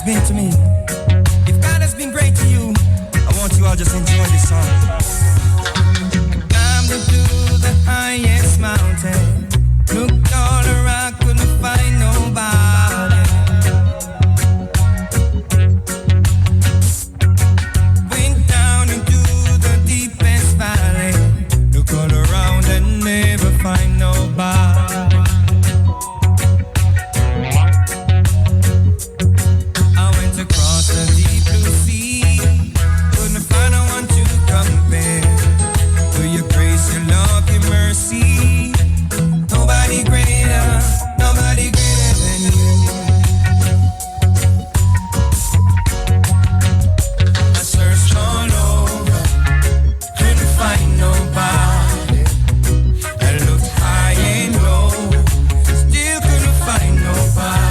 has been to me. If God has been great to you, I want you all just enjoy this song. Climbed up to the highest mountain, looked all around, couldn't find nobody. Went down into the deepest valley, looked all around and never find nobody. Across the deep blue sea, couldn't find no one to compare to your grace, your love, your mercy. Nobody greater than you. I searched all over, couldn't find nobody. I looked high and low, still couldn't find nobody.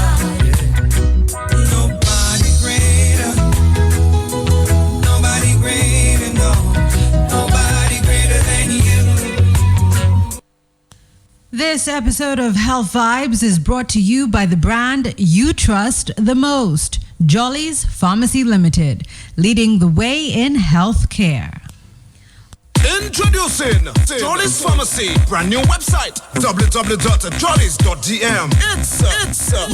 This episode of Health Vibes is brought to you by the brand you trust the most, Jolly's Pharmacy Limited, leading the way in healthcare. Introducing Jolly's Pharmacy, brand new website www.jollys.dm. It's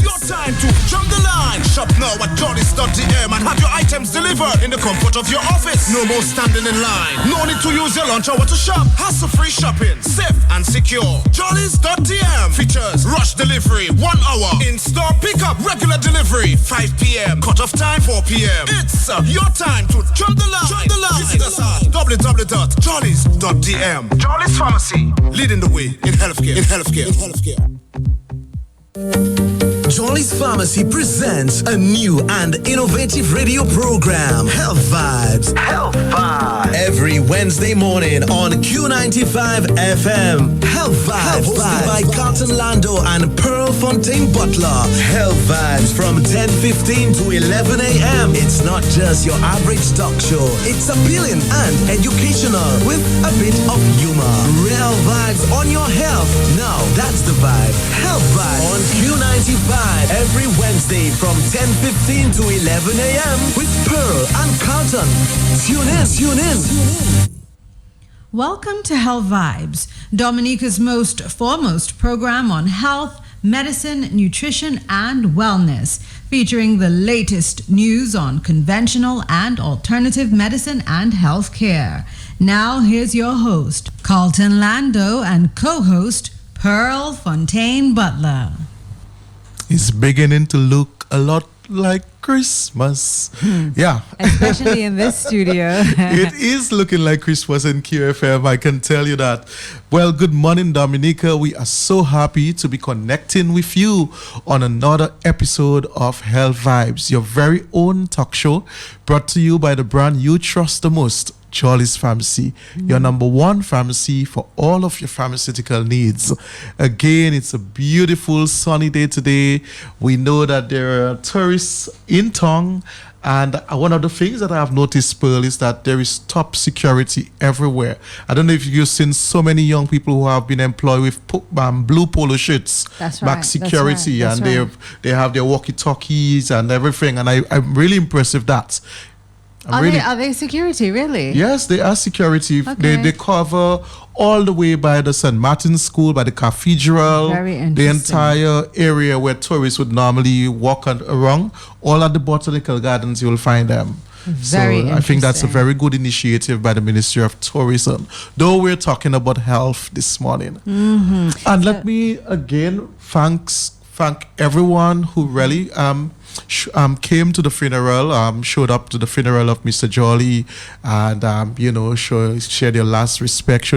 your time to jump the line. Shop now at jollys.dm and have your items delivered in the comfort of your office. No more standing in line. No need to use your lunch hour to shop. Hassle-free shopping, safe and secure. Jollys.dm features rush delivery 1 hour, in-store pickup, regular delivery 5 p.m. Cut-off time 4 p.m. It's your time to jump the line. Visit us at www.jollys.dm. Jolly's Pharmacy, leading the way in healthcare. Jolly's Pharmacy presents a new and innovative radio program, Health Vibes. Every Wednesday morning on Q95 FM. Health Vibes, hosted by Carlton Lando and Pearl Fontaine Butler. Health Vibes from 10:15 to 11 a.m. It's not just your average talk show. It's appealing and educational with a bit of humor. Real vibes on your health. Now that's the vibe. Health Vibes on Q95 every Wednesday from 10:15 to 11 a.m. with Pearl and Carlton. Tune in. Welcome to Health Vibes, Dominica's most foremost program on health, medicine, nutrition, and wellness, featuring the latest news on conventional and alternative medicine and healthcare. Now here's your host, Carlton Lando, and co-host, Pearl Fontaine Butler. It's beginning to look a lot like Christmas. Yeah. Especially in this studio. It is looking like Christmas in QFM, I can tell you that. Well, good morning, Dominica. We are so happy to be connecting with you on another episode of Health Vibes, your very own talk show brought to you by the brand you trust the most, Jolly's Pharmacy, your number one pharmacy for all of your pharmaceutical needs. Again, it's a beautiful sunny day today. We know that there are tourists in town, and one of the things that I have noticed, Pearl, is that there is top security everywhere. I don't know if you've seen so many young people who have been employed with blue polo shirts, that's right, back security, that's right. And they have their walkie-talkies and everything, and I'm really impressed with that. Are they security, really? Yes, they are security. Okay. They cover all the way by the St. Martin's School, by the cathedral, Very interesting. the entire area where tourists would normally walk around. All at the botanical gardens, you will find them. Very I think that's a interesting. very good initiative by the Ministry of Tourism, though we're talking about health this morning. And let me again thank everyone who really came to the funeral, showed up to the funeral of Mr. Jolly, and showed your last respect.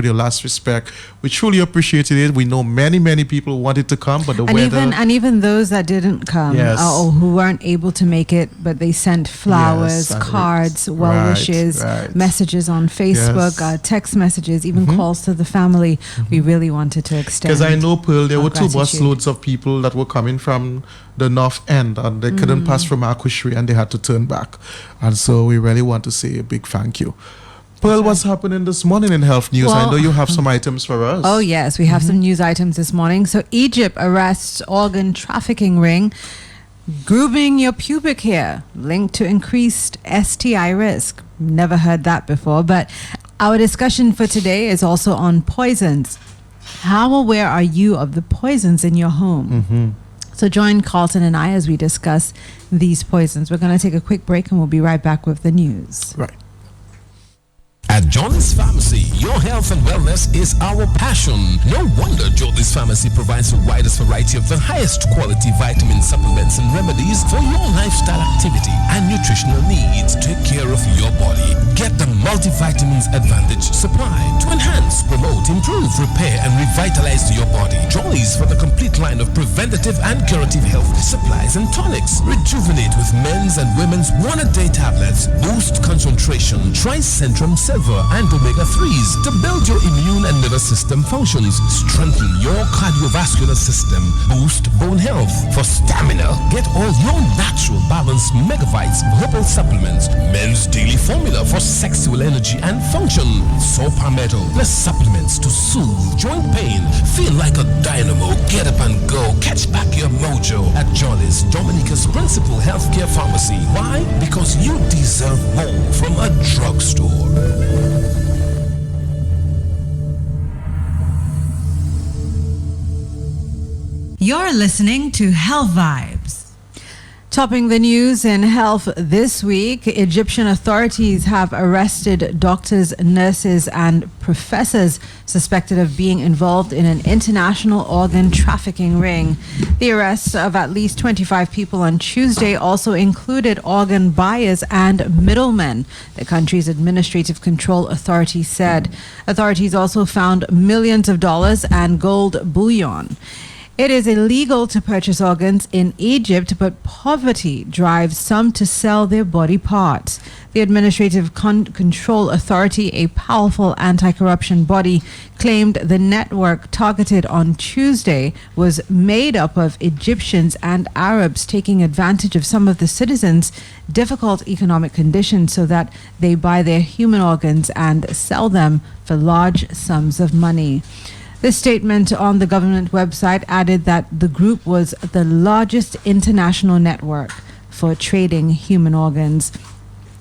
We truly appreciated it. We know many people wanted to come, but the weather. Even those that didn't come, Yes. or who weren't able to make it, but they sent flowers, Yes, cards, well wishes, right. messages on Facebook, Yes. text messages, even calls to the family. We really wanted to extend. Because I know, Pearl, there our were 2 gratitude. busloads of people that were coming from the north end, and they couldn't pass from Akwesri, and they had to turn back. And so we really want to say a big thank you. Pearl, what's happening this morning in health news? I Well, know you have some items for us. Oh, yes. We have some news items this morning. So Egypt arrests organ trafficking ring. Grooming your pubic hair linked to increased STI risk. Never heard that before, but our discussion for today is also on poisons. How aware are you of the poisons in your home? So join Carlton and I as we discuss these poisons. We're going to take a quick break and we'll be right back with the news. Right. At Jolly's Pharmacy, your health and wellness is our passion. No wonder Jolly's Pharmacy provides the widest variety of the highest quality vitamin supplements and remedies for your lifestyle activity and nutritional needs. Take care of your body. Get the multivitamins advantage supply to enhance, promote, improve, repair, and revitalize your body. Jolly's for the complete line of preventative and curative health supplies and tonics. Rejuvenate with men's and women's one-a-day tablets. Boost concentration. Tricentrum Silver and omega-3s to build your immune and nervous system functions, strengthen your cardiovascular system, boost bone health. For stamina, get all your natural balanced megavites herbal supplements, men's daily formula for sexual energy and function, soap palmetto plus supplements to soothe joint pain. Feel like a dynamo, get up and go, catch back your mojo at Jolly's, Dominica's principal healthcare pharmacy. Why? Because you deserve more from a drugstore. You're listening to Health Vibes. Topping the news in health this week, Egyptian authorities have arrested doctors, nurses, and professors suspected of being involved in an international organ trafficking ring. The arrest of at least 25 people on Tuesday also included organ buyers and middlemen, the country's administrative control authority said. Authorities also found millions of dollars and gold bullion. It is illegal to purchase organs in Egypt, but poverty drives some to sell their body parts. The Administrative Control Authority, a powerful anti-corruption body, claimed the network targeted on Tuesday was made up of Egyptians and Arabs taking advantage of some of the citizens' difficult economic conditions so that they buy their human organs and sell them for large sums of money. The statement on the government website added that the group was the largest international network for trading human organs.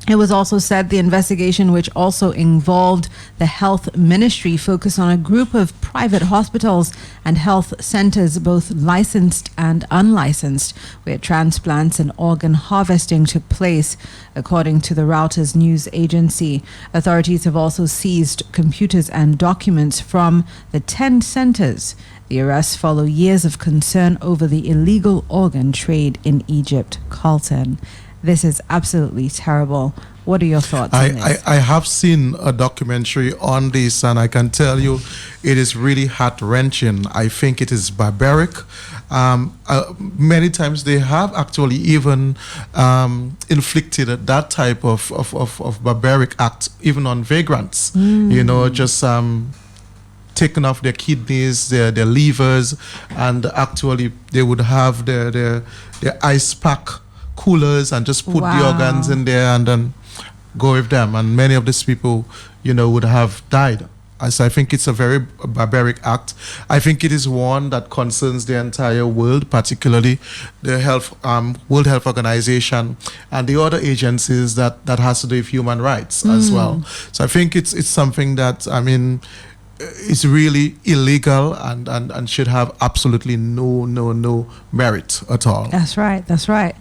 It was also said the investigation, which also involved the health ministry, focused on a group of private hospitals and health centers, both licensed and unlicensed, where transplants and organ harvesting took place, according to the Reuters news agency. Authorities have also seized computers and documents from the 10 centers. The arrests follow years of concern over the illegal organ trade in Egypt. Carlton. This is absolutely terrible. What are your thoughts on this? I have seen a documentary on this, and I can tell you it is really heart-wrenching. I think it is barbaric. Many times they have actually even inflicted that type of barbaric act even on vagrants. You know, just taking off their kidneys, their livers, and actually they would have their ice pack coolers and just put the organs in there and then go with them. And many of these people, you know, would have died. So I think it's a very barbaric act. I think it is one that concerns the entire world, particularly the World Health Organization and the other agencies that has to do with human rights as well. So I think it's something that, I mean, it's really illegal and should have absolutely no merit at all. That's right.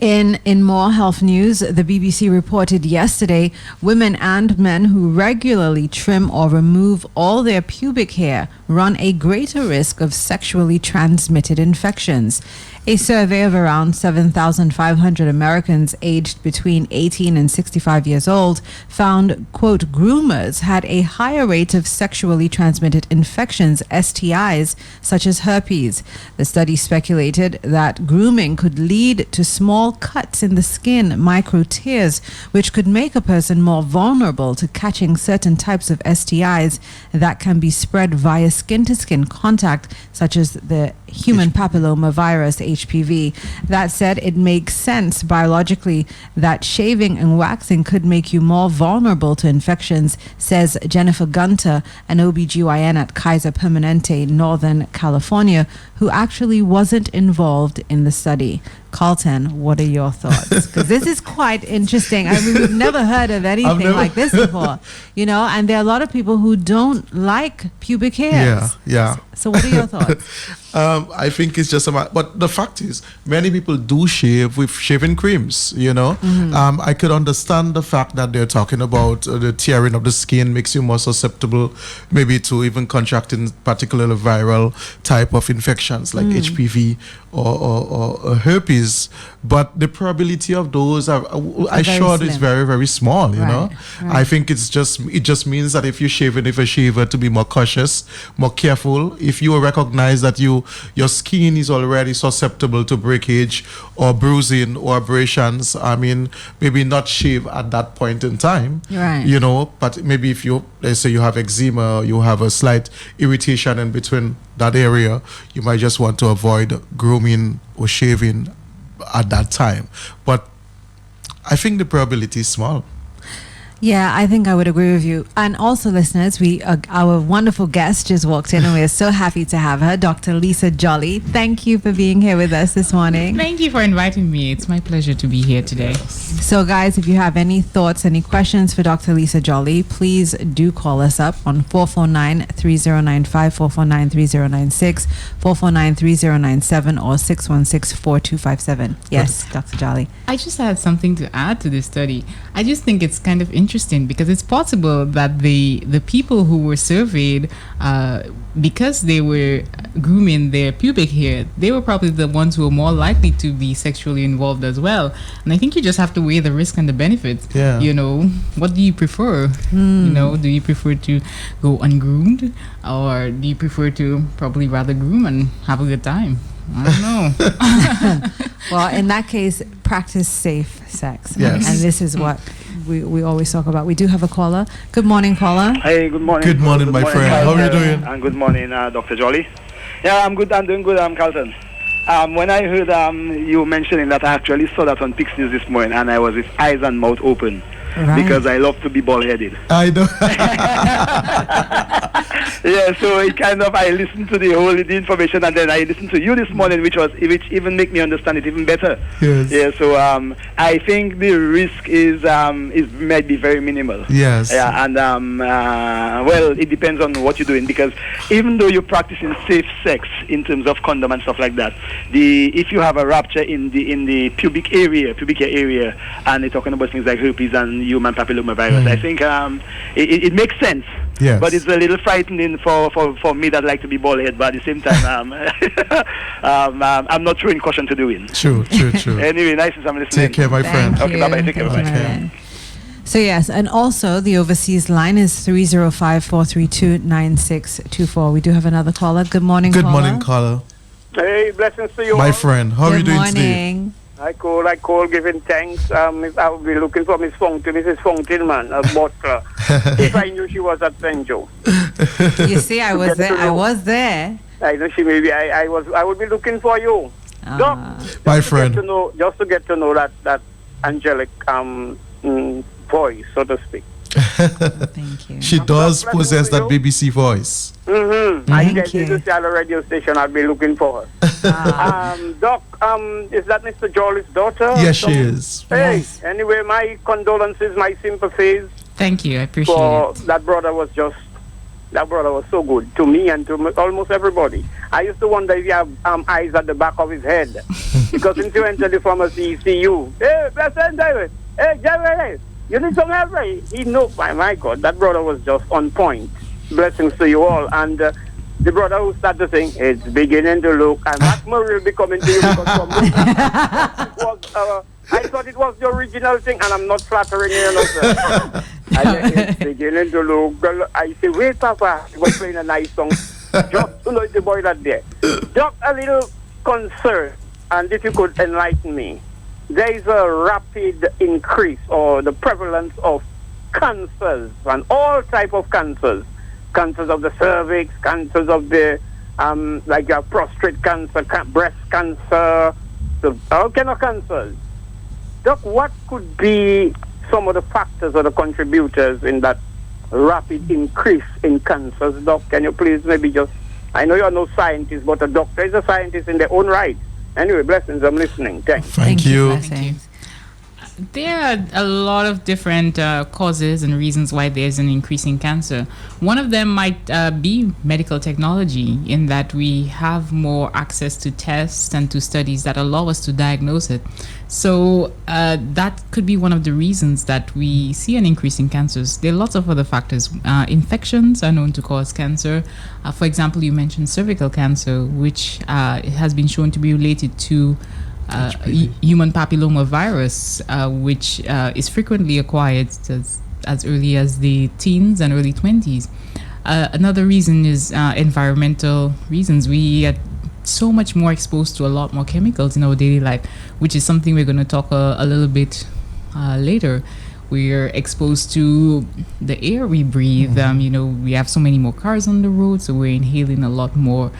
In more health news, the BBC reported yesterday women and men who regularly trim or remove all their pubic hair run a greater risk of sexually transmitted infections. A survey of around 7,500 Americans aged between 18 and 65 years old found, quote, groomers had a higher rate of sexually transmitted infections, STIs, such as herpes. The study speculated that grooming could lead to small cuts in the skin, micro tears, which could make a person more vulnerable to catching certain types of STIs that can be spread via skin-to-skin contact, such as the human papilloma virus, HPV. That said, it makes sense biologically that shaving and waxing could make you more vulnerable to infections, says Jennifer Gunter, an OBGYN at Kaiser Permanente, Northern California, who actually wasn't involved in the study. Carlton, what are your thoughts? Because this is quite interesting. I mean, we've never heard of anything like this before, you know, and there are a lot of people who don't like pubic hairs. Yeah. So what are your thoughts? I think it's just a matter, but the fact is, many people do shave with shaving creams, you know. I could understand the fact that they're talking about the tearing of the skin makes you more susceptible, maybe to even contracting particularly viral type of infections like HPV or herpes. But the probability of those I sure is very, very small, you know. Right. I think it just means that if you're shaving with a shaver, to be more cautious, more careful. If you recognize that your skin is already susceptible to breakage or bruising or abrasions, I mean, maybe not shave at that point in time, Right. you know, but maybe if let's say you have eczema, you have a slight irritation in between that area, you might just want to avoid grooming or shaving at that time. But I think the probability is small. Yeah, I think I would agree with you. And also, listeners, our wonderful guest just walked in, and we are so happy to have her, Dr. Lisa Jolly. Thank you for being here with us this morning. Thank you for inviting me. It's my pleasure to be here today. So, guys, if you have any thoughts, any questions for Dr. Lisa Jolly, please do call us up on 449-3095, 449-3096, 449-3097, or 616-4257. Yes, Dr. Jolly. I just had something to add to this study. I just think it's kind of interesting because it's possible that the people who were surveyed, because they were grooming their pubic hair, they were probably the ones who were more likely to be sexually involved as well. And I think you just have to weigh the risk and the benefits. Yeah. You know, what do you prefer? You know, do you prefer to go ungroomed, or do you prefer to probably rather groom and have a good time? I don't know. Well, in that case, practice safe sex. Yes. And this is what we always talk about. We do have a caller. Good morning, caller. Hey, good morning. Good morning, my friend. How are you doing? And good morning, Dr. Jolly. Yeah, I'm good. I'm doing good. I'm Carlton. When I heard you mentioning that, I actually saw that on Pix News this morning, and I was with eyes and mouth open. Right. Because I love to be bald-headed. I know. Yeah, so I listened to the information, and then I listened to you this morning, which even make me understand it even better. Yes. Yeah, so I think the risk is might be very minimal. Yes. Yeah, and well, it depends on what you're doing, because even though you're practicing safe sex in terms of condom and stuff like that, if you have a rupture in the pubic hair area, and they're talking about things like herpes and human papillomavirus, I think it makes sense. Yes. But it's a little frightening for me that like to be bald-headed, but at the same time, I'm not throwing caution to the wind. True. Anyway, nice to have listening. Take care, my friend. Okay, bye-bye. Take care, Thank you, bye-bye. my man. So yes, and also the overseas line is 305-432-9624. We do have another caller. Good morning, Good caller. morning, caller. Hey, blessings to you My all. friend, how are you Good doing today? morning. I call, giving thanks. I will be looking for Mrs. Fountain, man, a butler. If I knew she was at St. Joe. You see, I was there. I was there. I know she maybe. I would be looking for you. Doc, My just to friend. get to know, just to get to know that angelic voice, so to speak. Thank you. She does Blessings possess to that you. BBC voice. Mm-hmm. I Thank get you. to see at the radio station. I'll be looking for her. Doc, is that Mr. Jolly's daughter? Yes, she is. Hey, Yes. anyway, my condolences, my sympathies. Thank you. I appreciate For it. that brother was so good to me and to almost everybody. I used to wonder if he have eyes at the back of his head, because since he went to the pharmacy, he see you. Hey, blessed David. Hey, David. You need some help, right? He know. My God, that brother was just on point. Blessings to you all. And the brother who started to sing, it's beginning to look, and Matt Murray will be coming to you, because from I thought it was the original thing, and I'm not flattering you, sir. I said, it's beginning to look. I say, wait, Papa, he was playing a nice song. Just to know the boy that there. Just a little concern, and if you could enlighten me. There is a rapid increase, or the prevalence of cancers, and all type of cancers. Cancers of the cervix, cancers of the like you have prostate cancer, breast cancer, all kind of cancers. Doc, what could be some of the factors or the contributors in that rapid increase in cancers? Doc, can you please maybe just, I know you're no scientist, but a doctor is a scientist in their own right. Anyway, blessings, I'm listening. Thanks. Thank you. Blessings. There are a lot of different causes and reasons why there's an increase in cancer. One of them might be medical technology, in that we have more access to tests and to studies that allow us to diagnose it. So that could be one of the reasons that we see an increase in cancers. There are lots of other factors. Infections are known to cause cancer. For example, you mentioned cervical cancer, which has been shown to be related to human papilloma virus, which is frequently acquired as early as the teens and early 20s. Another reason is environmental reasons. We get so much more exposed to a lot more chemicals in our daily life, which is something we're going to talk a little bit later. We're exposed to the air we breathe. We have so many more cars on the road, so we're inhaling a lot more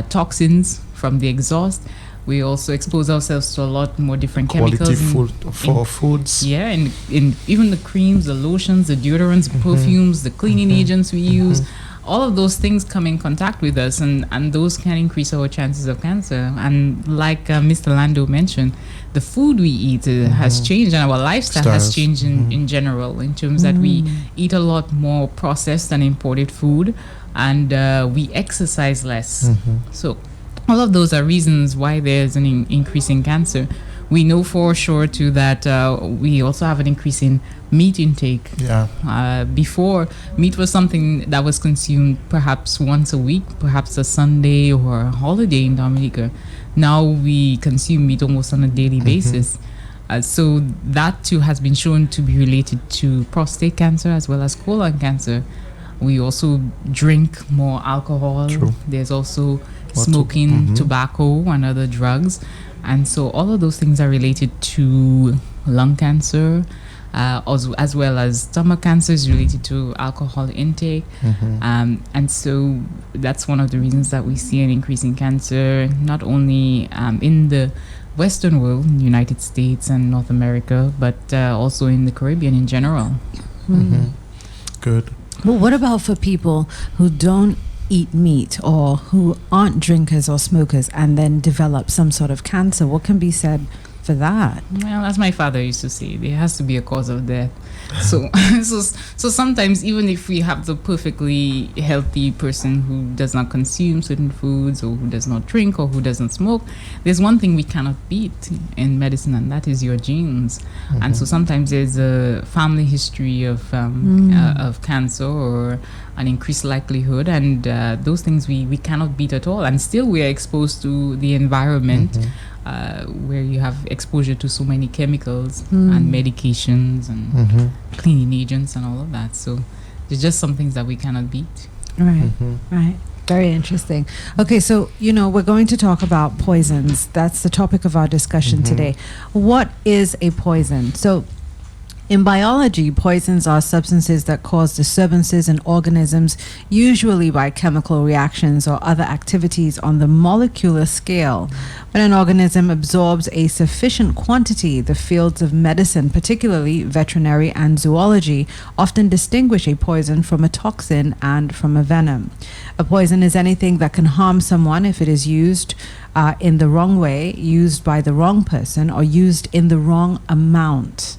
toxins from the exhaust. We also expose ourselves to a lot more different chemicals. Food for foods. Yeah, and in even the creams, the lotions, the deodorants, perfumes, the cleaning agents we use, all of those things come in contact with us, and those can increase our chances of cancer. And like Mr. Lando mentioned, the food we eat has changed, and our lifestyle has changed in general, in terms that we eat a lot more processed and imported food, and we exercise less. So all of those are reasons why there's an increase in cancer. We know for sure too that we also have an increase in meat intake. Before, meat was something that was consumed perhaps once a week, perhaps a Sunday or a holiday in Dominica. Now we consume meat almost on a daily basis. So that too has been shown to be related to prostate cancer as well as colon cancer. We also drink more alcohol. True. There's also smoking, tobacco, and other drugs. And so all of those things are related to lung cancer, as well as stomach cancer is related to alcohol intake. And so that's one of the reasons that we see an increase in cancer, not only in the Western world, United States and North America, but also in the Caribbean in general. Good. Well, what about for people who don't eat meat or who aren't drinkers or smokers and then develop some sort of cancer? What can be said for that? Well, as my father used to say, there has to be a cause of death. So sometimes, even if we have the perfectly healthy person who does not consume certain foods, or who does not drink, or who doesn't smoke, there's one thing we cannot beat in medicine, and that is your genes. And so sometimes there's a family history of cancer or an increased likelihood, and those things we cannot beat at all. And still we are exposed to the environment where you have exposure to so many chemicals and medications and cleaning agents and all of that. So there's just some things that we cannot beat. Right, right. Very interesting. Okay, so, we're going to talk about poisons. That's the topic of our discussion today. What is a poison? So, in biology, poisons are substances that cause disturbances in organisms, usually by chemical reactions or other activities on the molecular scale. When an organism absorbs a sufficient quantity, the fields of medicine, particularly veterinary and zoology, often distinguish a poison from a toxin and from a venom. A poison is anything that can harm someone if it is used in the wrong way, used by the wrong person, or used in the wrong amount.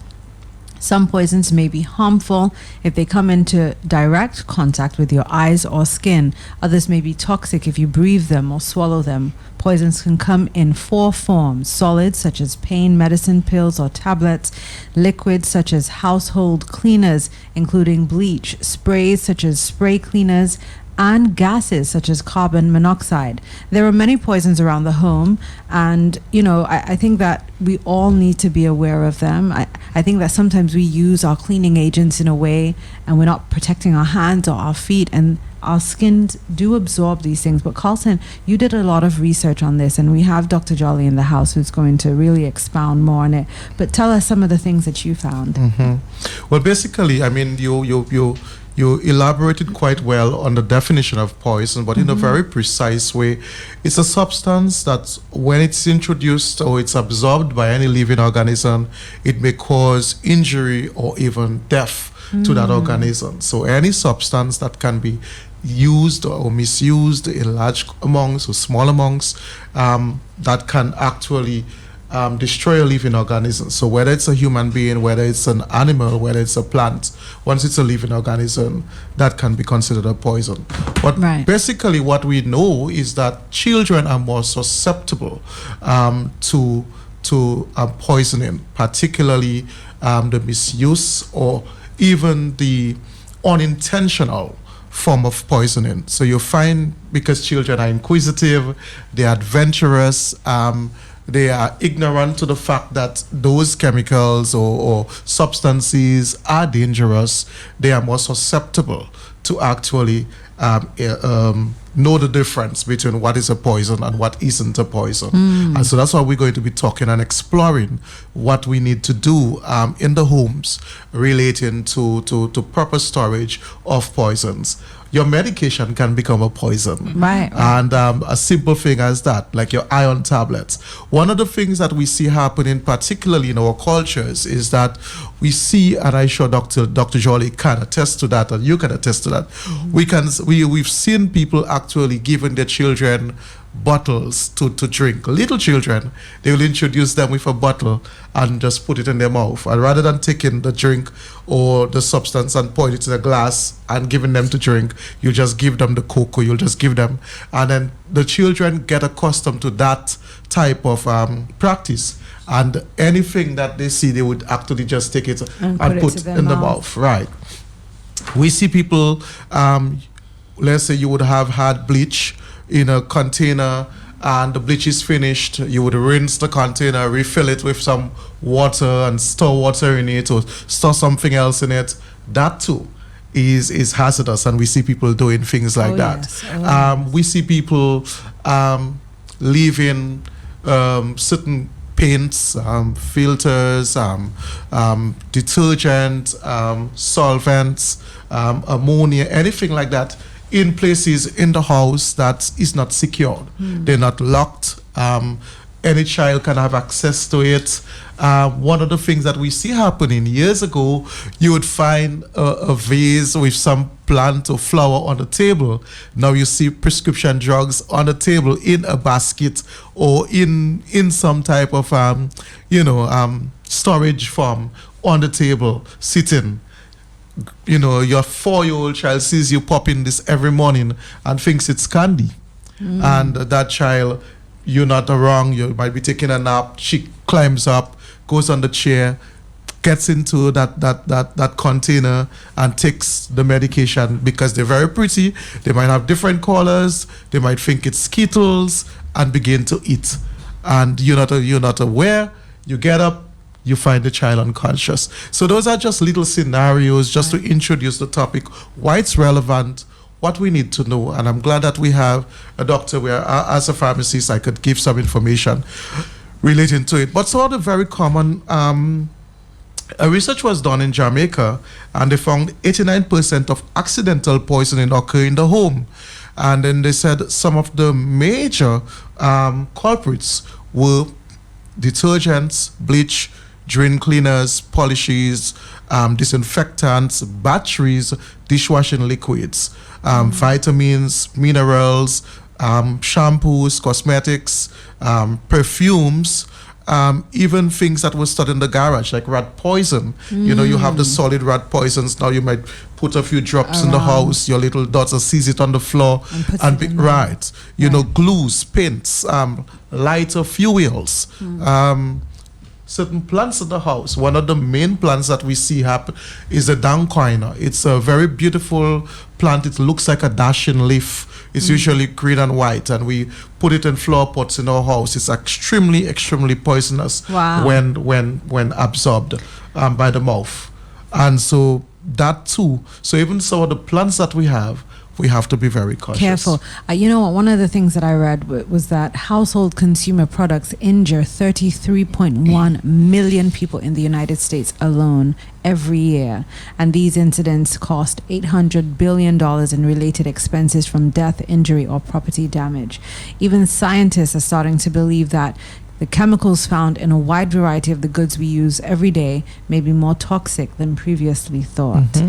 Some poisons may be harmful if they come into direct contact with your eyes or skin. Others may be toxic if you breathe them or swallow them. Poisons can come in 4 forms: solids such as pain medicine pills or tablets, liquids such as household cleaners including bleach, sprays such as spray cleaners, and gases such as carbon monoxide. There are many poisons around the home, and I think that we all need to be aware of them. I think that sometimes we use our cleaning agents in a way and we're not protecting our hands or our feet, and our skins do absorb these things. But Carlton, you did a lot of research on this, and we have Dr. Jolly in the house who's going to really expound more on it. But tell us some of the things that you found. Well, basically, I mean, you you elaborated quite well on the definition of poison, but in a very precise way. It's a substance that when it's introduced or it's absorbed by any living organism, it may cause injury or even death to that organism. So any substance that can be used or misused in large amounts or small amounts, that can actually destroy a living organism. So whether it's a human being, whether it's an animal, whether it's a plant, once it's a living organism, that can be considered a poison. But basically what we know is that children are more susceptible to poisoning, particularly the misuse or even the unintentional form of poisoning. So you find, because children are inquisitive, they're adventurous, they are ignorant to the fact that those chemicals or substances are dangerous, they are more susceptible to actually know the difference between what is a poison and what isn't a poison. And so that's why we're going to be talking and exploring what we need to do in the homes relating to proper storage of poisons. Your medication can become a poison. Right. And a simple thing as that, like your iron tablets. One of the things that we see happening, particularly in our cultures, is that we see, and I'm sure Dr. Jolly can attest to that, and you can attest to that. We've seen people actually giving their children bottles to drink. Little children, they will introduce them with a bottle and just put it in their mouth. And rather than taking the drink or the substance and pour it in a glass and giving them to drink, you just give them the cocoa, you'll just give them. And then the children get accustomed to that type of practice. And anything that they see, they would actually just take it and put it in the mouth. Right. We see people, let's say you would have had bleach in a container and the bleach is finished, you would rinse the container, refill it with some water and store water in it or store something else in it. That too is hazardous, and we see people doing things like that. Yes. We see people leaving certain paints, filters, detergent, solvents, ammonia, anything like that in places in the house that is not secured. They're not locked. Any child can have access to it. One of the things that we see happening, years ago, you would find a vase with some plant or flower on the table. Now you see prescription drugs on the table in a basket or in some type of storage form on the table, sitting. Your 4-year-old child sees you popping this every morning and thinks it's candy. And that child, you're not wrong, you might be taking a nap, she climbs up, goes on the chair, gets into that container and takes the medication because they're very pretty. They might have different colors, they might think it's Skittles, and begin to eat. And you're not aware, you get up, you find the child unconscious. So those are just little scenarios just to introduce the topic, why it's relevant, what we need to know. And I'm glad that we have a doctor where, as a pharmacist, I could give some information relating to it. But some of the very common research was done in Jamaica, and they found 89% of accidental poisoning occur in the home. And then they said some of the major culprits were detergents, bleach, drain cleaners, polishes, disinfectants, batteries, dishwashing liquids, vitamins, minerals, shampoos, cosmetics, perfumes, even things that were stored in the garage, like rat poison. You have the solid rat poisons. Now you might put a few drops in the house. Your little daughter sees it on the floor and glues, paints, lighter fuels, certain plants in the house. One of the main plants that we see happen is the danquina. It's a very beautiful plant. It looks like a dashing leaf. It's usually green and white, and we put it in flower pots in our house. It's extremely, extremely poisonous when absorbed by the mouth. And so that too. So even some of the plants that we have, we have to be very cautious. Careful. You know what? One of the things that I read was that household consumer products injure 33.1 million people in the United States alone every year. And these incidents cost $800 billion in related expenses from death, injury, or property damage. Even scientists are starting to believe that the chemicals found in a wide variety of the goods we use every day may be more toxic than previously thought.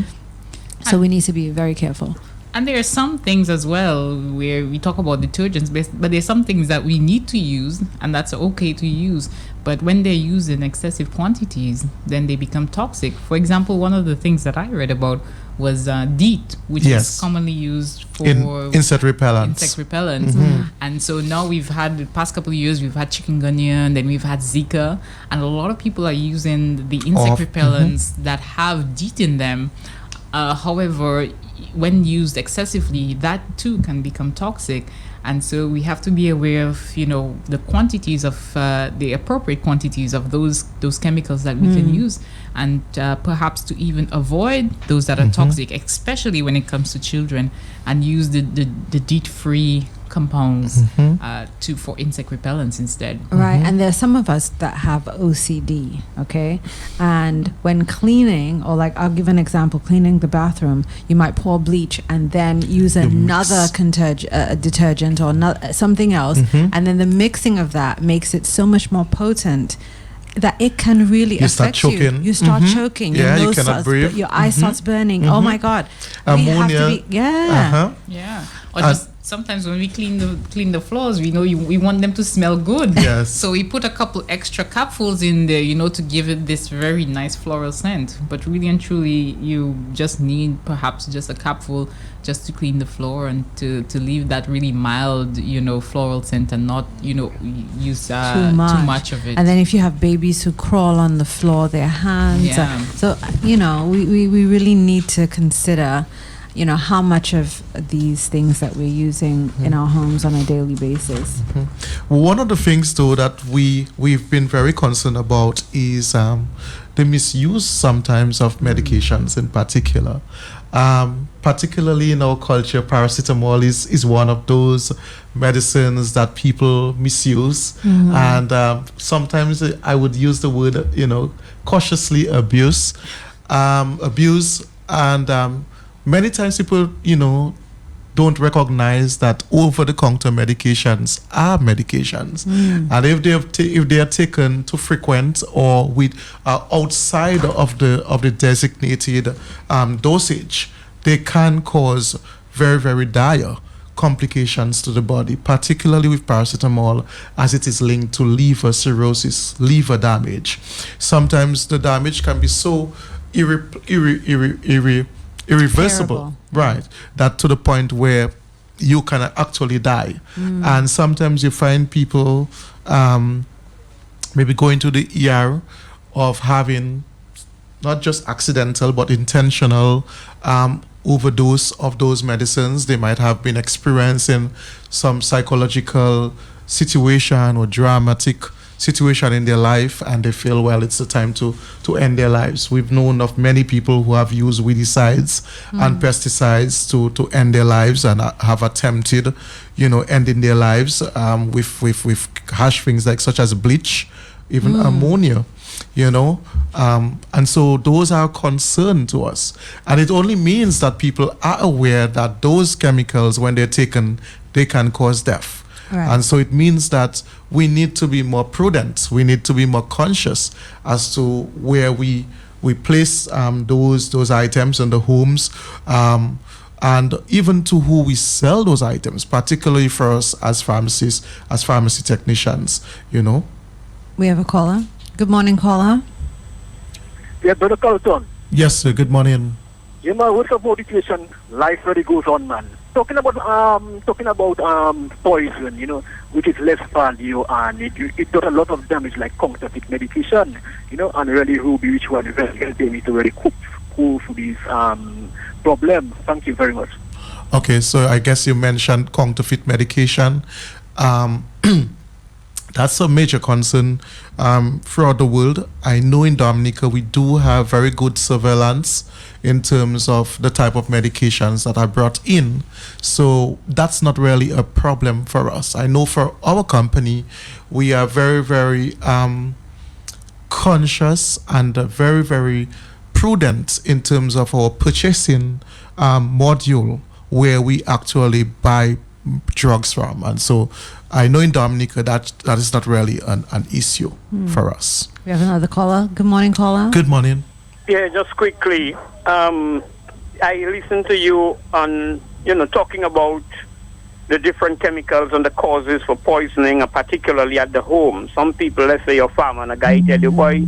So we need to be very careful. And there are some things as well where we talk about detergents, but there's some things that we need to use, and that's okay to use. But when they're used in excessive quantities, then they become toxic. For example, one of the things that I read about was DEET, which is commonly used for insect repellents. And so now we've had, the past couple of years, we've had chikungunya, and then we've had Zika, and a lot of people are using the insect repellents that have DEET in them. However, when used excessively, that too can become toxic. And so we have to be aware of, the quantities of the appropriate quantities of those chemicals that we can use, and perhaps to even avoid those that are toxic, especially when it comes to children, and use the DEET-free compounds for insect repellents instead. Right, and there's some of us that have OCD, okay? And when cleaning, or like I'll give an example, cleaning the bathroom, you might pour bleach and then use another detergent or something else, and then the mixing of that makes it so much more potent that it can really affect you. You start choking. Yeah, your nose you cannot breathe. Your eye starts burning. Oh my God. Ammonia. Or just sometimes when we clean the floors, we want them to smell good. Yes. So we put a couple extra capfuls in there, to give it this very nice floral scent. But really and truly, you just need perhaps just a capful just to clean the floor and to leave that really mild, floral scent, and not, use too much of it. And then if you have babies who crawl on the floor, their hands. So, we really need to consider how much of these things that we're using in our homes on a daily basis. One of the things, though, that we've been very concerned about is the misuse sometimes of medications in particular. Particularly in our culture, paracetamol is one of those medicines that people misuse. And sometimes I would use the word, cautiously abuse. Many times people, don't recognize that over-the-counter medications are medications, and if they are taken too frequent or with outside of the designated dosage, they can cause very, very dire complications to the body, particularly with paracetamol, as it is linked to liver cirrhosis, liver damage. Sometimes the damage can be so irreversible, right, that to the point where you can actually die. And sometimes you find people maybe going to the ER of having not just accidental but intentional overdose of those medicines. They might have been experiencing some psychological situation or dramatic situation in their life, and they feel, well, it's the time to end their lives. We've known of many people who have used weedicides and pesticides to end their lives, and have attempted, ending their lives with harsh things like such as bleach, even ammonia, and so those are a concern to us. And it only means that people are aware that those chemicals, when they're taken, they can cause death. Right. And so it means that we need to be more prudent. We need to be more conscious as to where we place those items in the homes, and even to who we sell those items, particularly for us as pharmacists, as pharmacy technicians. We have a caller. Good morning, caller. Yeah, Brother Carlton. Yes, sir. Good morning. Words of motivation, life really goes on, man. Talking about poison, which is less value, and it does a lot of damage, like counterfeit medication, and really Ruby, which one really helping me to really cope for these problems. Thank you very much. Okay, so I guess you mentioned counterfeit medication. That's a major concern throughout the world. I know in Dominica we do have very good surveillance in terms of the type of medications that are brought in. So that's not really a problem for us. I know for our company, we are very, very conscious and very, very prudent in terms of our purchasing module where we actually buy drugs from. And so I know in Dominica that is not really an issue for us. We have another caller. Good morning, caller. Good morning. Yeah, just quickly. I listened to you on, talking about the different chemicals and the causes for poisoning, particularly at the home. Some people, let's say you're a farmer, and a guy tell you, boy,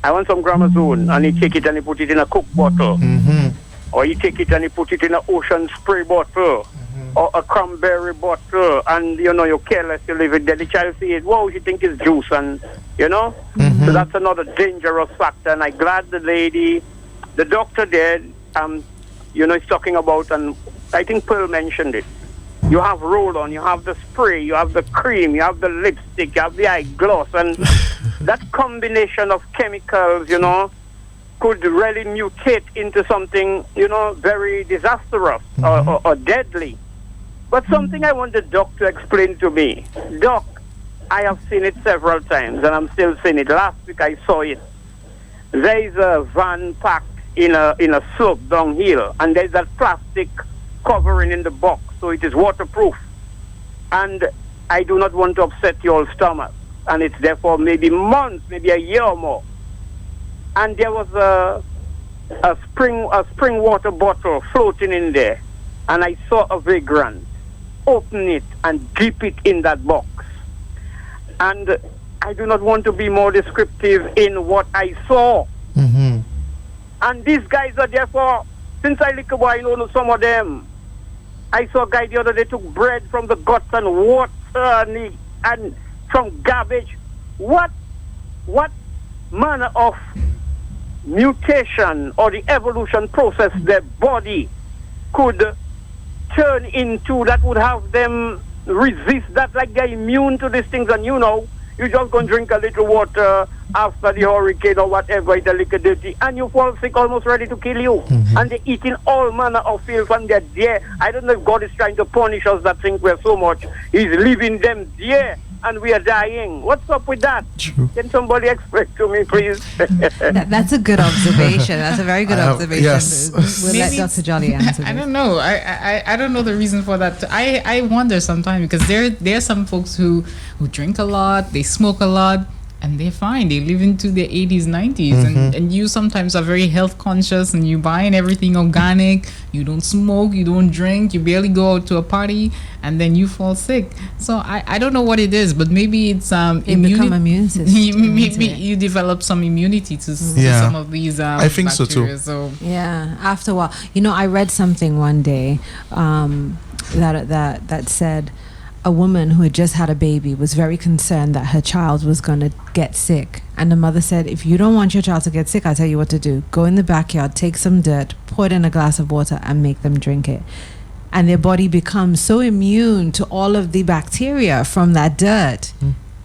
I want some Gramazone, and he take it and he put it in a Coke bottle. Or he take it and he put it in an ocean spray bottle. Or a cranberry bottle, and you're careless, you leave it there. The child says, whoa, you think it's juice, and so that's another dangerous factor. And I'm glad the doctor there, is talking about, and I think Pearl mentioned it. You have roll-on, you have the spray, you have the cream, you have the lipstick, you have the eye gloss, and that combination of chemicals, could really mutate into something, very disastrous or deadly. But something I want the doc to explain to me. Doc, I have seen it several times, and I'm still seeing it. Last week I saw it. There is a van packed in a slope downhill, and there's that plastic covering in the box, so it is waterproof. And I do not want to upset your stomach, and it's therefore maybe months, maybe a year or more. And there was a spring water bottle floating in there, and I saw a vagrant open it and dip it in that box. And I do not want to be more descriptive in what I saw. And these guys are therefore, since I lick a boy, I know some of them. I saw a guy the other day took bread from the guts and water and from garbage. What manner of mutation or the evolution process their body could turn into that would have them resist that, like they're immune to these things? And you just go and drink a little water after the hurricane or whatever, it's a little dirty, and you fall sick, almost ready to kill you. And they're eating all manner of filth, and they're there. I don't know if God is trying to punish us that think we're so much. He's leaving them there, and we are dying. What's up with that? True. Can somebody explain to me, please? That's a good observation. That's a very good observation. Yes. We'll let Dr. Jolly answer. I don't know. I don't know the reason for that. I wonder sometimes, because there are some folks who drink a lot, they smoke a lot, and they're fine. They live into their 80s, 90s. And you sometimes are very health conscious, and you buying everything organic. You don't smoke, you don't drink, you barely go out to a party, and then you fall sick. So I don't know what it is, but maybe it's become immune system. Maybe you develop some immunity to some of these I think bacteria. so too. Yeah, after a while. I read something one day that said a woman who had just had a baby was very concerned that her child was going to get sick. And the mother said, if you don't want your child to get sick, I'll tell you what to do. Go in the backyard, take some dirt, pour it in a glass of water, and make them drink it. And their body becomes so immune to all of the bacteria from that dirt.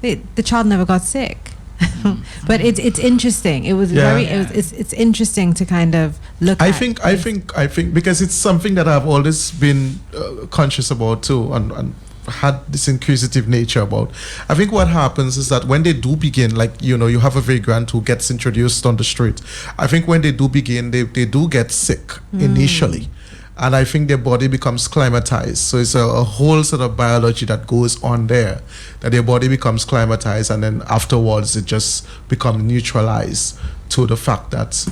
The child never got sick. But it's interesting. It was it's interesting to kind of look at. I think because it's something that I've always been conscious about too, and had this inquisitive nature about. I think what happens is that when they do begin, like you have a vagrant who gets introduced on the street. I think when they do begin, they do get sick initially. And I think their body becomes climatized. So it's a whole sort of biology that goes on there, that their body becomes climatized, and then afterwards it just becomes neutralized to the fact that,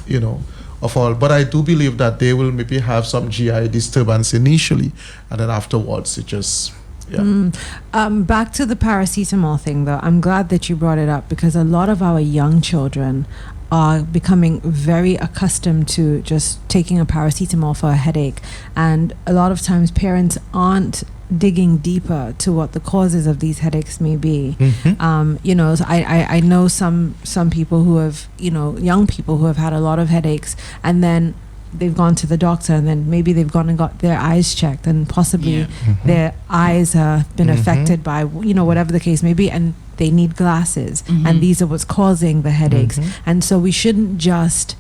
of all. But I do believe that they will maybe have some GI disturbance initially, and then afterwards it just... Back to the paracetamol thing, though. I'm glad that you brought it up, because a lot of our young children are becoming very accustomed to just taking a paracetamol for a headache, and a lot of times parents aren't digging deeper to what the causes of these headaches may be. So I know some people who have, young people who have had a lot of headaches, and then they've gone to the doctor, and then maybe they've gone and got their eyes checked, and possibly their eyes have been affected by whatever the case may be, and they need glasses, and these are what's causing the headaches. And so we shouldn't just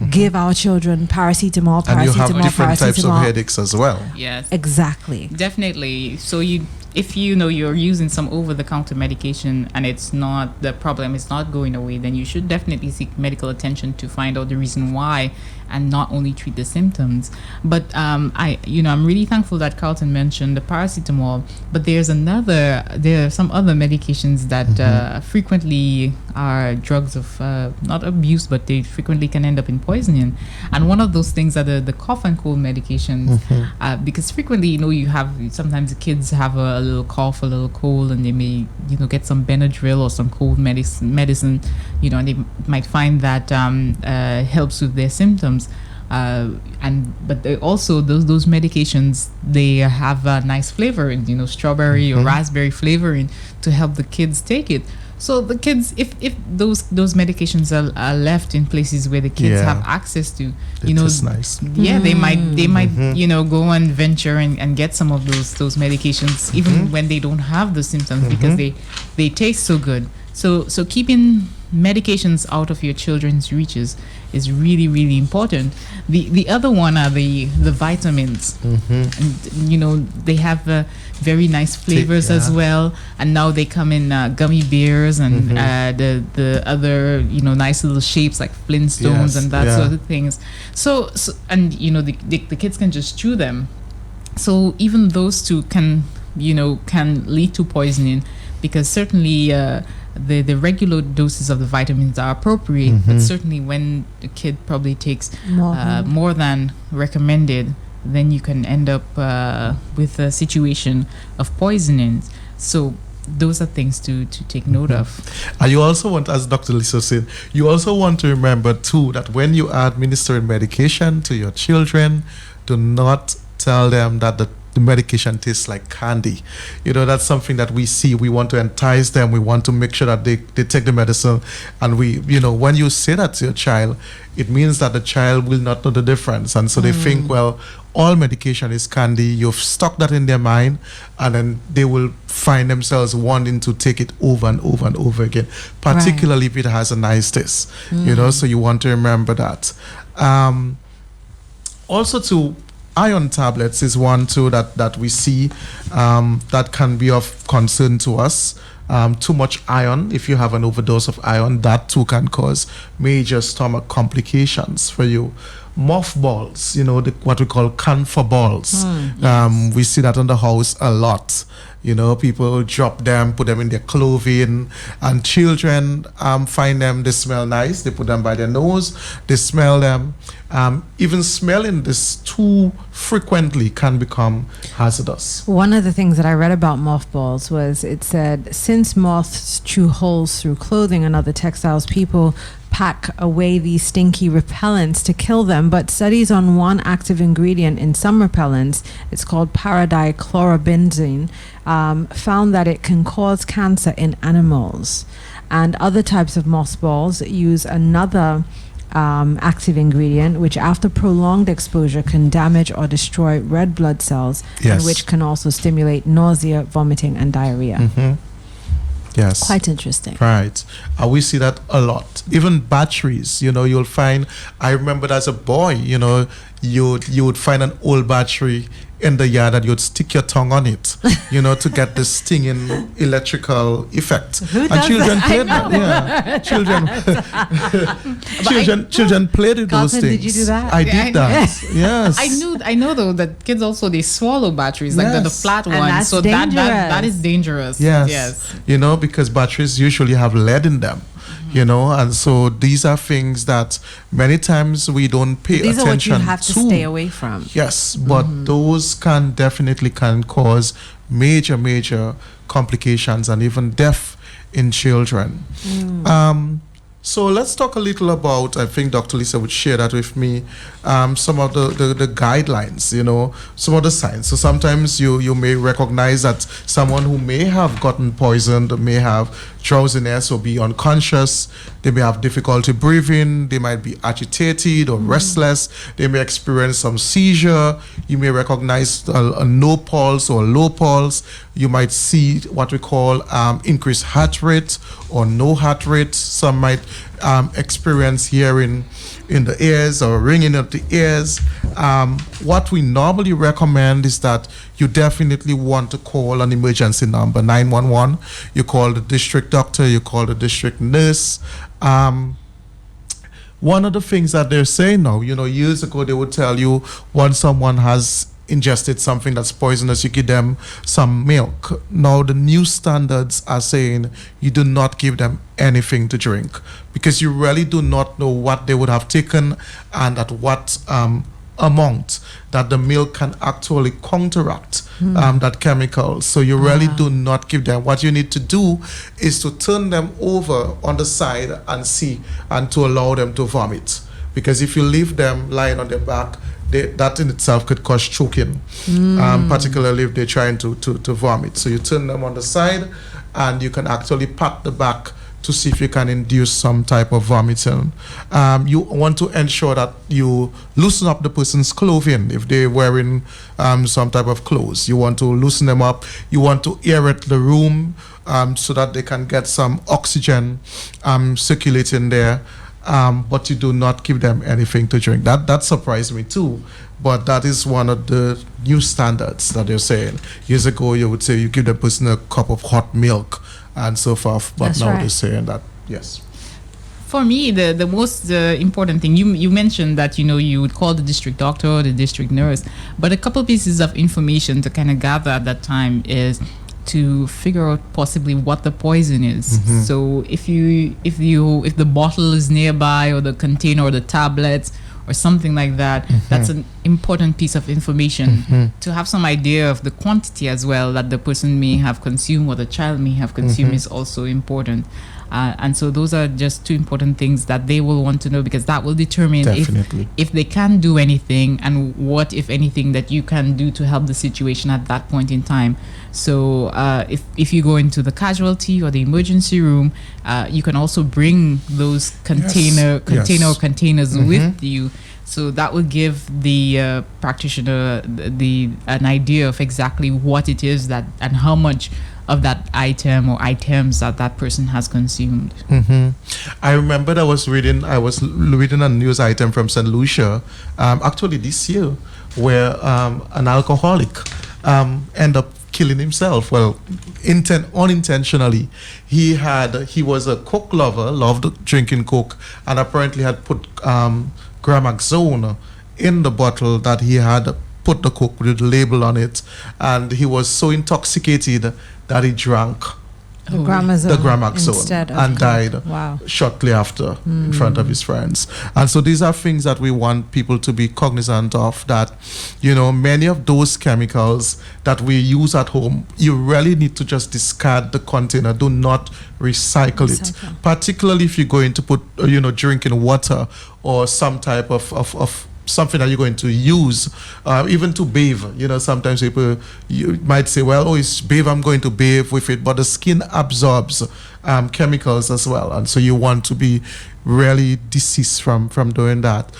give our children paracetamol. And you have different types of headaches as well. Yes. Exactly. Definitely. So if you know you're using some over-the-counter medication and the problem is not going away, then you should definitely seek medical attention to find out the reason why, and not only treat the symptoms. But I'm really thankful that Carlton mentioned the paracetamol. But there are some other medications that frequently are drugs of not abuse, but they frequently can end up in poisoning. And one of those things are the cough and cold medications, because frequently, you have sometimes the kids have a little cough, a little cold, and they may get some Benadryl or some cold medicine, and they might find that helps with their symptoms. But they also those medications, they have a nice flavoring, strawberry or raspberry flavoring to help the kids take it. So the kids, if those medications are left in places where the kids have access to, it's nice. They might go and venture and get some of those medications even when they don't have the symptoms, because they taste so good. So keeping medications out of your children's reaches is really, really important. The other one are the vitamins, and they have very nice flavors as well. And now they come in gummy bears and the other nice little shapes like Flintstones and that sort of things. So and the kids can just chew them. So even those two can lead to poisoning, because certainly the regular doses of the vitamins are appropriate, but certainly when the kid probably takes more than recommended, then you can end up with a situation of poisoning. So those are things to take note of. And you also want, as Dr. Lisa said, you also want to remember too that when you are administering medication to your children, do not tell them that the medication tastes like candy. That's something that we see. We want to entice them. We want to make sure that they take the medicine. And when you say that to your child, it means that the child will not know the difference. And so they think, well, all medication is candy. You've stuck that in their mind, and then they will find themselves wanting to take it over and over and over again, particularly if it has a nice taste. So you want to remember that. Also to iron tablets is one too that we see that can be of concern to us. Too much iron, if you have an overdose of iron, that too can cause major stomach complications for you. Mothballs, what we call camphor balls. We see that in the house a lot. People drop them, put them in their clothing, and children find them. They smell nice. They put them by their nose. They smell them. Even smelling this too frequently can become hazardous. One of the things that I read about mothballs was, it said, since moths chew holes through clothing and other textiles, people pack away these stinky repellents to kill them. But studies on one active ingredient in some repellents, it's called paradichlorobenzene, found that it can cause cancer in animals. And other types of mothballs use another active ingredient, which after prolonged exposure can damage or destroy red blood cells, and which can also stimulate nausea, vomiting, and diarrhea. Yes. Quite interesting. Right. We see that a lot. Even batteries, you'll find, I remember as a boy, you would find an old battery in the yard and you'd stick your tongue on it, to get the stinging electrical effect. Who and does children that? played that. Children played with those Carlton, things. did you do that? I did that. Yes. I know though that kids also, they swallow batteries, like the flat And ones. that's So dangerous. that is dangerous. Yes. Because batteries usually have lead in them. And so these are things that many times we don't pay These attention to. These are what you have to stay away from. Yes, but those can cause major complications and even death in children. So let's talk a little about, I think Dr. Lisa would share that with me, some of the guidelines, some of the signs. So sometimes you may recognize that someone who may have gotten poisoned may have drowsiness or be unconscious. They may have difficulty breathing. They might be agitated or restless. They may experience some seizure. You may recognize a no pulse or low pulse. You might see what we call increased heart rate or no heart rate. Some might experience hearing in the ears or ringing of the ears. What we normally recommend is that you definitely want to call an emergency number, 911. You call the district doctor, you call the district nurse. One of the things that they're saying now, years ago they would tell you once someone has ingested something that's poisonous, you give them some milk. Now the new standards are saying you do not give them anything to drink because you really do not know what they would have taken and at what amount that the milk can actually counteract that chemical. So you really do not give them. What you need to do is to turn them over on the side and see and to allow them to vomit, because if you leave them lying on their back, that in itself could cause choking, particularly if they're trying to vomit. So you turn them on the side and you can actually pat the back to see if you can induce some type of vomiting. You want to ensure that you loosen up the person's clothing if they're wearing some type of clothes. You want to loosen them up. You want to aerate the room so that they can get some oxygen circulating there. But you do not give them anything to drink. That surprised me too. But that is one of the new standards that they're saying. Years ago, you would say you give the person a cup of hot milk and so forth. But now they're saying that, yes. For me, the most important thing, you mentioned that, you would call the district doctor or the district nurse. But a couple pieces of information to kind of gather at that time is to figure out possibly what the poison is. So if the bottle is nearby or the container or the tablets or something like that, that's an important piece of information to have some idea of the quantity as well that the person may have consumed or the child may have consumed is also important. And so those are just two important things that they will want to know, because that will determine if they can do anything and what, if anything, that you can do to help the situation at that point in time. So if you go into the casualty or the emergency room, you can also bring those containers with you. So that will give the practitioner an idea of exactly what it is that and how much of that item or items that person has consumed. I remember I was reading a news item from St. Lucia, actually this year, where an alcoholic ended up killing himself. Well, unintentionally. He was a Coke lover, loved drinking Coke, and apparently had put Gramaxone in the bottle that he had put the Coke with the label on it, and he was so intoxicated that he drank the Gramaxone instead and died shortly after in front of his friends. And so these are things that we want people to be cognizant of, that many of those chemicals that we use at home, you really need to just discard the container. Do not recycle it, particularly if you're going to put drinking water or some type of something that you're going to use, even to bathe. Sometimes people, you might say, well, it's bathe, I'm going to bathe with it, but the skin absorbs chemicals as well, and so you want to be really desist from doing that.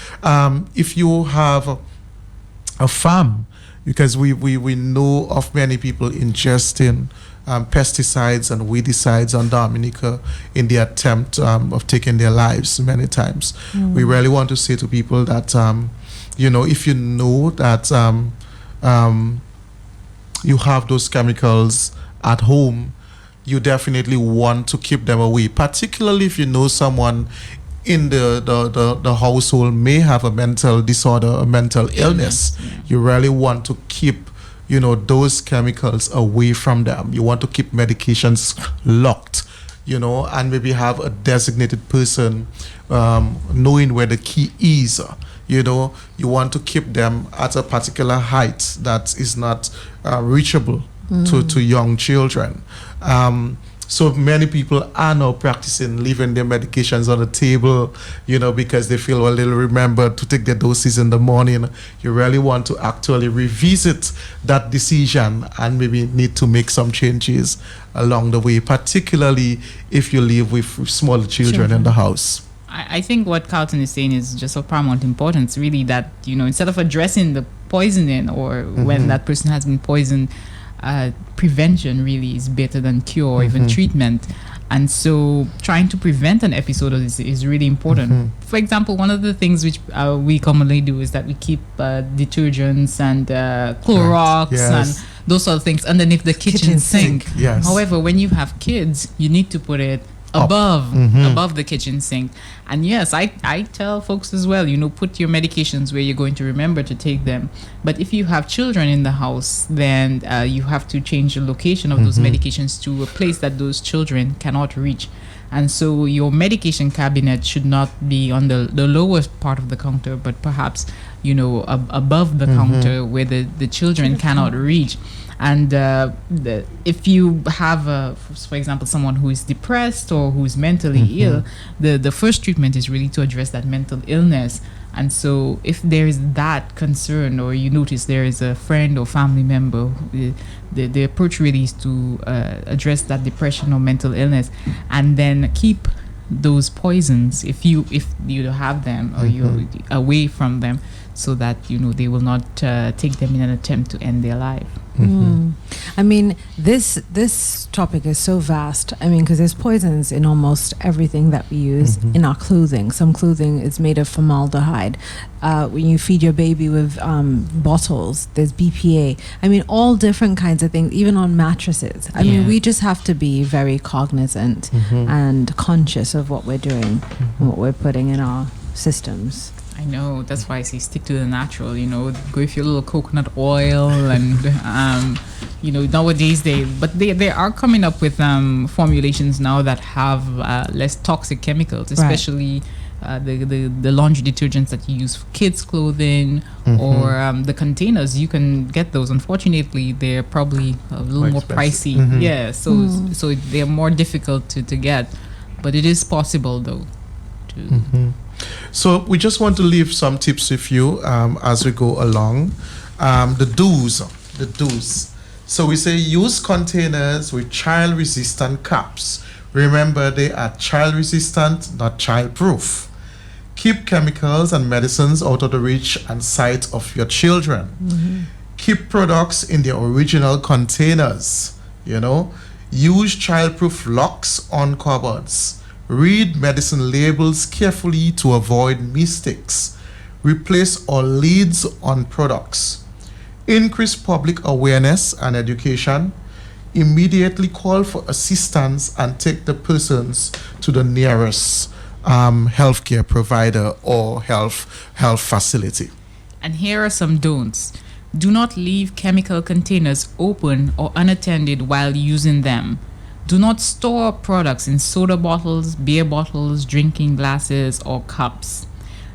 If you have a farm, because we know of many people ingesting pesticides and weedicides on Dominica in the attempt of taking their lives many times. We really want to say to people that if you know that you have those chemicals at home, you definitely want to keep them away, particularly if you know someone in the household may have a mental disorder, a mental illness. You really want to keep those chemicals away from them. You want to keep medications locked, and maybe have a designated person knowing where the key is. You want to keep them at a particular height that is not reachable to young children. So many people are now practicing leaving their medications on the table, because they feel, well, they'll remember to take their doses in the morning. You really want to actually revisit that decision and maybe need to make some changes along the way, particularly if you live with small children in the house. I think what Carlton is saying is just of paramount importance, really, that, instead of addressing the poisoning or when that person has been poisoned, prevention really is better than cure or even treatment. And so trying to prevent an episode of this is really important. For example, one of the things which we commonly do is that we keep detergents and Clorox and those sort of things underneath the kitchen sink. Yes. However, when you have kids, you need to put it above the kitchen sink. And yes, I tell folks as well, put your medications where you're going to remember to take them. But if you have children in the house, then you have to change the location of those medications to a place that those children cannot reach. And so your medication cabinet should not be on the lowest part of the counter, but perhaps above the counter where the children cannot reach. And if you have, for example, someone who is depressed or who is mentally ill, the first treatment is really to address that mental illness. And so if there is that concern, or you notice there is a friend or family member, the approach really is to address that depression or mental illness, and then keep those poisons, if you have them or you're away from them, so that they will not take them in an attempt to end their life. I mean, this topic is so vast. I mean, because there's poisons in almost everything that we use in our clothing. Some clothing is made of formaldehyde. When you feed your baby with bottles, there's BPA. I mean, all different kinds of things, even on mattresses. I mean, we just have to be very cognizant and conscious of what we're doing and what we're putting in our systems. I know, that's why I say stick to the natural, go with your little coconut oil and, nowadays they are coming up with formulations now that have less toxic chemicals, especially the laundry detergents that you use for kids' clothing or the containers. You can get those. Unfortunately, they're probably a little more pricey. Yeah, so they're more difficult to get, but it is possible though. So we just want to leave some tips with you as we go along. The do's. So we say use containers with child-resistant caps. Remember, they are child-resistant, not child-proof. Keep chemicals and medicines out of the reach and sight of your children. Keep products in their original containers. Use child-proof locks on cupboards. Read medicine labels carefully to avoid mistakes. Replace all lids on products. Increase public awareness and education. Immediately call for assistance and take the persons to the nearest healthcare provider or health facility. And here are some don'ts. Do not leave chemical containers open or unattended while using them. Do not store products in soda bottles, beer bottles, drinking glasses, or cups.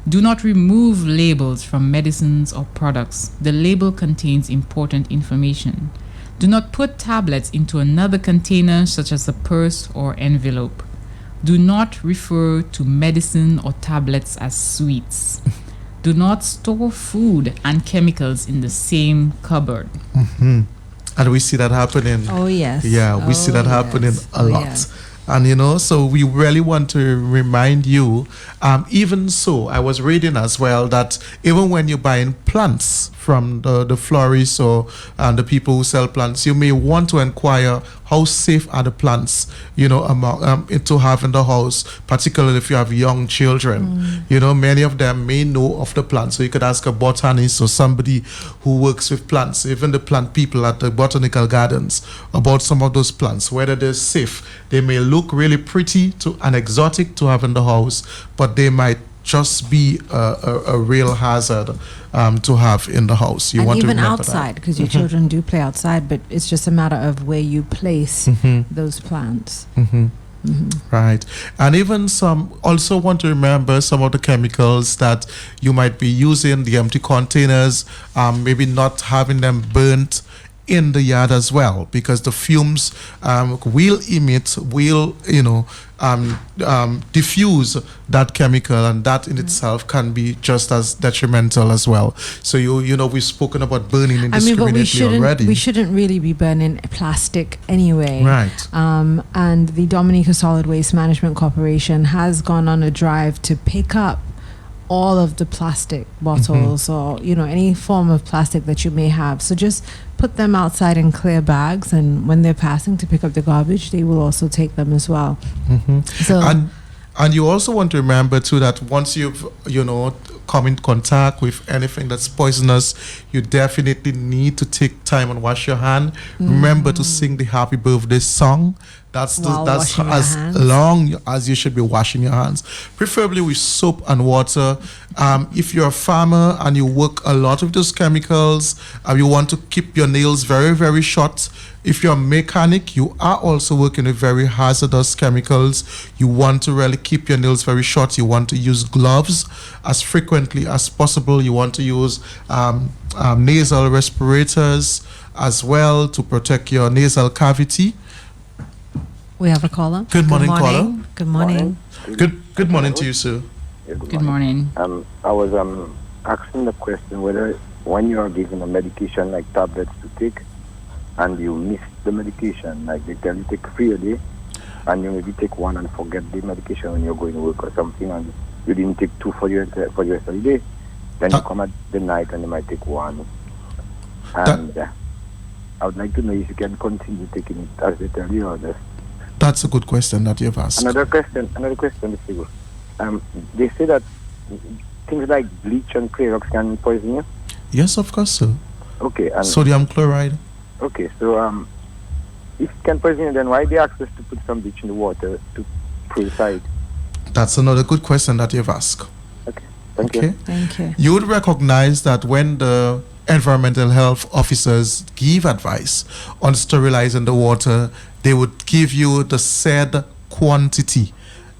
Do not remove labels from medicines or products. The label contains important information. Do not put tablets into another container, such as a purse or envelope. Do not refer to medicine or tablets as sweets. Do not store food and chemicals in the same cupboard. And we see that happening. Oh, yes. Yeah, we see that happening a lot. Yeah. And, so we really want to remind you, even so, I was reading as well that even when you're buying plants from the florists or the people who sell plants, you may want to inquire how safe are the plants, to have in the house, particularly if you have young children. Many of them may know of the plants. So you could ask a botanist or somebody who works with plants, even the plant people at the botanical gardens, about some of those plants, whether they're safe. They may look really pretty and exotic to have in the house, but they might just be a real hazard to have in the house. You and want even to remember outside, because your children do play outside, but it's just a matter of where you place those plants. Right. And even also want to remember some of the chemicals that you might be using, the empty containers, maybe not having them burnt in the yard as well, because the fumes will diffuse that chemical, and that in itself can be just as detrimental as well. So we've spoken about burning indiscriminately already. We shouldn't really be burning plastic anyway. Right. And the Dominica Solid Waste Management Corporation has gone on a drive to pick up all of the plastic bottles or any form of plastic that you may have. So just put them outside in clear bags, and when they're passing to pick up the garbage, they will also take them as well. So and you also want to remember too that once you've come in contact with anything that's poisonous, you definitely need to take time and wash your hand. Remember to sing the happy birthday song. That's as long as you should be washing your hands, preferably with soap and water. If you're a farmer and you work a lot with those chemicals, you want to keep your nails very, very short. If you're a mechanic, you are also working with very hazardous chemicals. You want to really keep your nails very short. You want to use gloves as frequently as possible. You want to use nasal respirators as well to protect your nasal cavity. we have a caller. Good morning, caller. Good morning. Good morning to you, sir. Yeah, Good morning. I was asking the question whether when you are given a medication like tablets to take and you miss the medication, like they tell you take 3 a day, and you maybe take 1 and forget the medication when you're going to work or something, and you didn't take 2 for the rest of the day, then you come at the night and you might take 1. And I would like to know if you can continue taking it as they tell you or just. That's a good question that you've asked. Another question, Mr. They say that things like bleach and Clorox can poison you. Yes, of course, sir. Okay. And sodium chloride. Okay, so if it can poison you, then why they ask us to put some bleach in the water to purify it? That's another good question that you've asked. Okay, thank you. Thank you. You would recognize that when the environmental health officers give advice on sterilizing the water, they would give you the said quantity,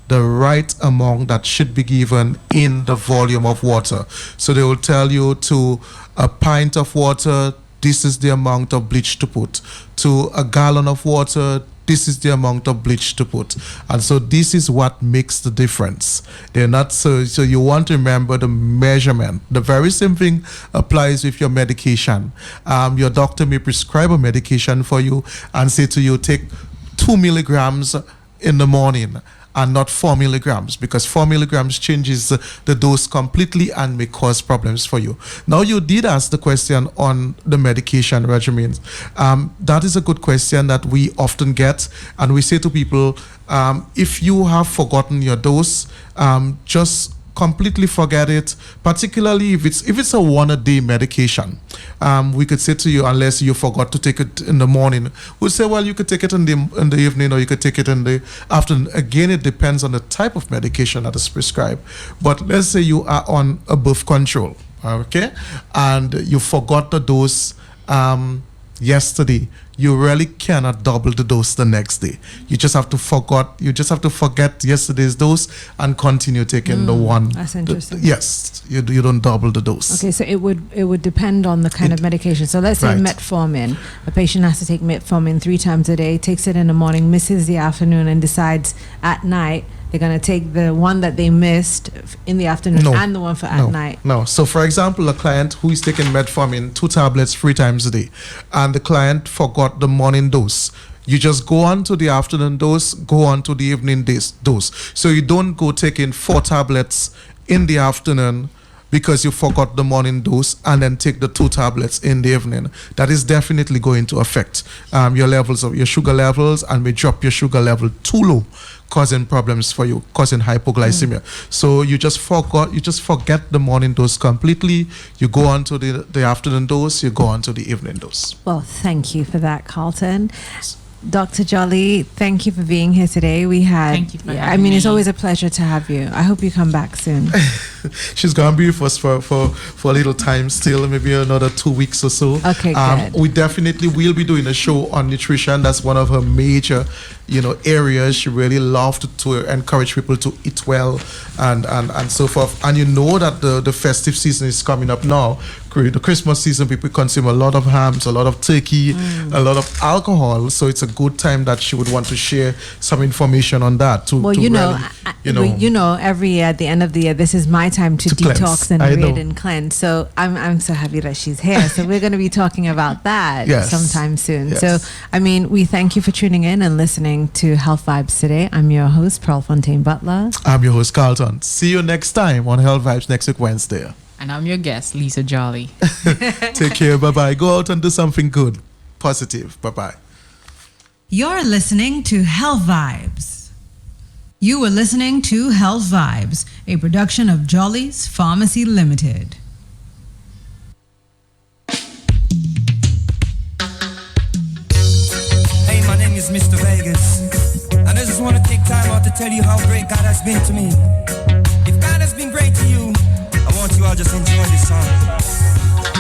the right amount that should be given in the volume of water. So they will tell you to a pint of water, this is the amount of bleach to put. To a gallon of water, this is the amount of bleach to put. And so this is what makes the difference. They're not so you want to remember the measurement. The very same thing applies with your medication. Your doctor may prescribe a medication for you and say to you, take 2 milligrams in the morning and not 4 milligrams, because 4 milligrams changes the dose completely and may cause problems for you. Now, you did ask the question on the medication regimen. That is a good question that we often get, and we say to people, if you have forgotten your dose, just completely forget it, particularly if it's a 1 a day medication. We could say to you, unless you forgot to take it in the morning, we'll say, well, you could take it in the evening, or you could take it in the afternoon. Again, it depends on the type of medication that is prescribed. But let's say you are on a birth control, okay, and you forgot the dose yesterday. You really cannot double the dose the next day. You just have to forget yesterday's dose and continue taking the one. That's interesting. Yes, you don't double the dose. Okay, so it would depend on the kind of medication. So let's say Right. metformin. A patient has to take metformin 3 times a day, takes it in the morning, misses the afternoon, and decides at night they're going to take the one that they missed in the afternoon and the one for at night. No. So, for example, a client who is taking metformin 2 tablets 3 times a day, and the client forgot the morning dose. You just go on to the afternoon dose, go on to the evening dose. So you don't go taking 4 tablets in the afternoon because you forgot the morning dose and then take the 2 tablets in the evening. That is definitely going to affect your levels of your sugar levels, and may drop your sugar level too low, causing problems for you, causing hypoglycemia. So you just forget the morning dose completely. You go on to the afternoon dose, you go on to the evening dose. Well, thank you for that, Carlton. Dr. Jolly, thank you for being here today. Thank you for having me. It's always a pleasure to have you. I hope you come back soon. She's gonna be with us for a little time still, maybe another 2 weeks or so. Okay, good. We definitely will be doing a show on nutrition. That's one of her major areas. She really loved to encourage people to eat well and so forth. And you know that the festive season is coming up now. The Christmas season, people consume a lot of hams, a lot of turkey, a lot of alcohol. So it's a good time that she would want to share some information on that. Every year at the end of the year, this is my time to detox and rid and cleanse. So I'm so happy that she's here. So we're going to be talking about that sometime soon. Yes. So, we thank you for tuning in and listening to Health Vibes today. I'm your host, Pearl Fontaine Butler. I'm your host, Carlton. See you next time on Health Vibes next week, Wednesday. And I'm your guest, Lisa Jolly. Take care. Bye-bye. Go out and do something good. Positive. Bye-bye. You're listening to Health Vibes. You were listening to Health Vibes, a production of Jolly's Pharmacy Limited. Hey, my name is Mr. Vegas, and I just want to take time out to tell you how great God has been to me. If God has been great to you, I want you all just enjoy this song.